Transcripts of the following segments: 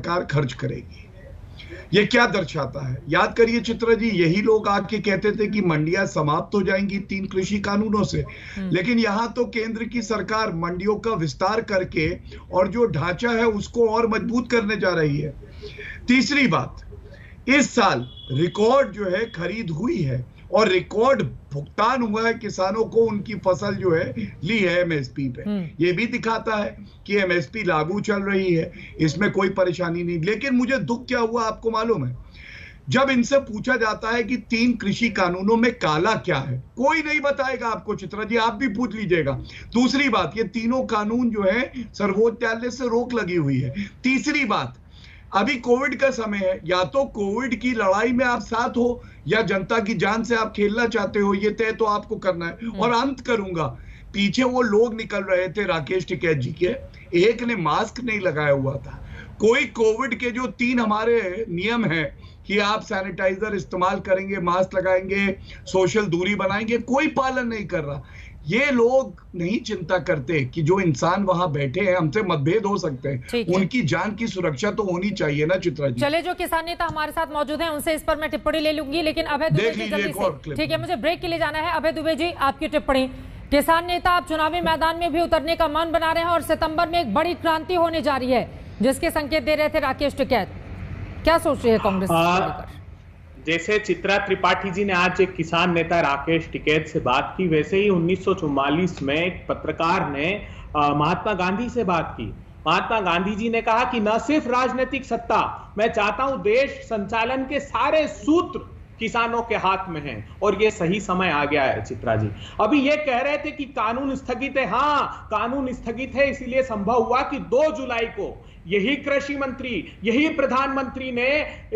सरकार खर्च करेगी। ये क्या दर्शाता है? याद करिए चित्रा जी, यही लोग आके कहते थे कि मंडियां समाप्त हो जाएंगी 3 कृषि कानूनों से, लेकिन यहां तो केंद्र की सरकार मंडियों का विस्तार करके और जो ढांचा है उसको और मजबूत करने जा रही है। तीसरी बात, इस साल रिकॉर्ड जो है खरीद हुई है और रिकॉर्ड भुगतान हुआ है किसानों को, उनकी फसल जो है ली है एमएसपी पे। ये भी दिखाता है कि एमएसपी लागू चल रही है, इसमें कोई परेशानी नहीं। लेकिन मुझे दुख क्या हुआ आपको मालूम है? जब इनसे पूछा जाता है कि 3 कृषि कानूनों में काला क्या है, कोई नहीं बताएगा आपको चित्रा जी, आप भी पूछ लीजिएगा। दूसरी बात, ये तीनों कानून जो है सर्वोच्च न्यायालय से रोक लगी हुई है। तीसरी बात, अभी कोविड का समय है, या तो कोविड की लड़ाई में आप साथ हो या जनता की जान से आप खेलना चाहते हो, ये तय तो आपको करना है। और अंत करूंगा, पीछे वो लोग निकल रहे थे राकेश टिकैत जी के, एक ने मास्क नहीं लगाया हुआ था। कोई कोविड के जो 3 हमारे नियम हैं कि आप सैनिटाइजर इस्तेमाल करेंगे, मास्क लगाएंगे, सोशल दूरी बनाएंगे, कोई पालन नहीं कर रहा। ये लोग नहीं चिंता करते कि जो इंसान वहां बैठे हैं, हमसे मतभेद हो सकते हैं, उनकी जान की सुरक्षा तो होनी चाहिए ना चित्रा जी। चले, जो किसान नेता हमारे साथ मौजूद हैं उनसे इस पर मैं टिप्पणी ले लूंगी, लेकिन अभय दुबे जी जल्दी से, ठीक है, मुझे ब्रेक के लिए जाना है। अभय दुबे जी, आपकी टिप्पणी। किसान नेता आप चुनावी मैदान में भी उतरने का मन बना रहे हैं और सितंबर में एक बड़ी क्रांति होने जा रही है, जिसके संकेत दे रहे थे राकेश टिकैत। क्या सोच रही है कांग्रेस? जैसे चित्रा त्रिपाठी जी ने आज एक किसान नेता राकेश टिकैत से बात की, वैसे ही 1944 में एक पत्रकार ने महात्मा गांधी से बात की। महात्मा गांधी जी ने कहा कि न सिर्फ राजनीतिक सत्ता, मैं चाहता हूं देश संचालन के सारे सूत्र किसानों के हाथ में हैं, और ये सही समय आ गया है। चित्रा जी अभी ये कह रहे थे कि कानून स्थगित है। हाँ, कानून स्थगित है, इसीलिए संभव हुआ कि 2 जुलाई को यही कृषि मंत्री, यही प्रधानमंत्री ने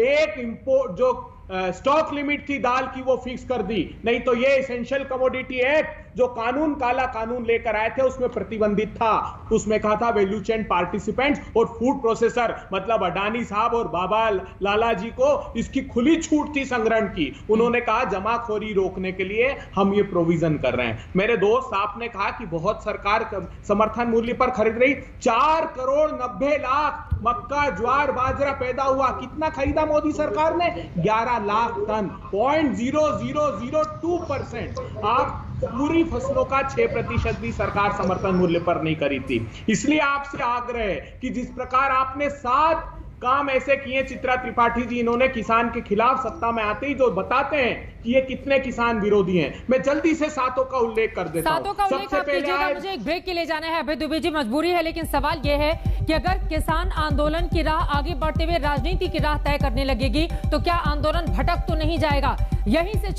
एक इंपोर्ट जो स्टॉक लिमिट थी दाल की, वो फिक्स कर दी। नहीं तो ये एसेंशियल कमोडिटी एक्ट जो कानून, काला कानून लेकर आए थे, उसमें प्रतिबंधित था। उसमें कहा था वैल्यू चेन पार्टिसिपेंट्स और फूड प्रोसेसर, मतलब अडानी साहब और बाबा लाला जी को इसकी खुली छूट थी संग्रहण की। उन्होंने कहा जमाखोरी रोकने के लिए हम ये प्रोविजन कर रहे हैं। मेरे दोस्त आपने कहा कि बहुत सरकार समर्थन मूल्य पर खरीद रही। 4 करोड़ 90 लाख मक्का, ज्वार, बाजरा पैदा हुआ। कितना खरीदा मोदी सरकार ने? 11 लाख टन, 0.0002%। आप पूरी फसलों का 6% भी सरकार समर्थन मूल्य पर नहीं करी थी। इसलिए आपसे आग्रह है कि जिस प्रकार आपने 7 काम ऐसे किए चित्रा त्रिपाठी जी, इन्होंने किसान के खिलाफ सत्ता में आते ही जो बताते हैं कि ये कितने किसान विरोधी हैं, मैं जल्दी से 7 का उल्लेख कर देता हूं। 7 का उल्लेख आप कीजिएगा, मुझे एक ब्रेक के लिए जाना है। अभय दुबे जी, मजबूरी है, लेकिन सवाल यह है कि अगर किसान आंदोलन की राह आगे बढ़ते हुए राजनीति की राह तय करने लगेगी तो क्या आंदोलन भटक तो नहीं जाएगा? यहीं से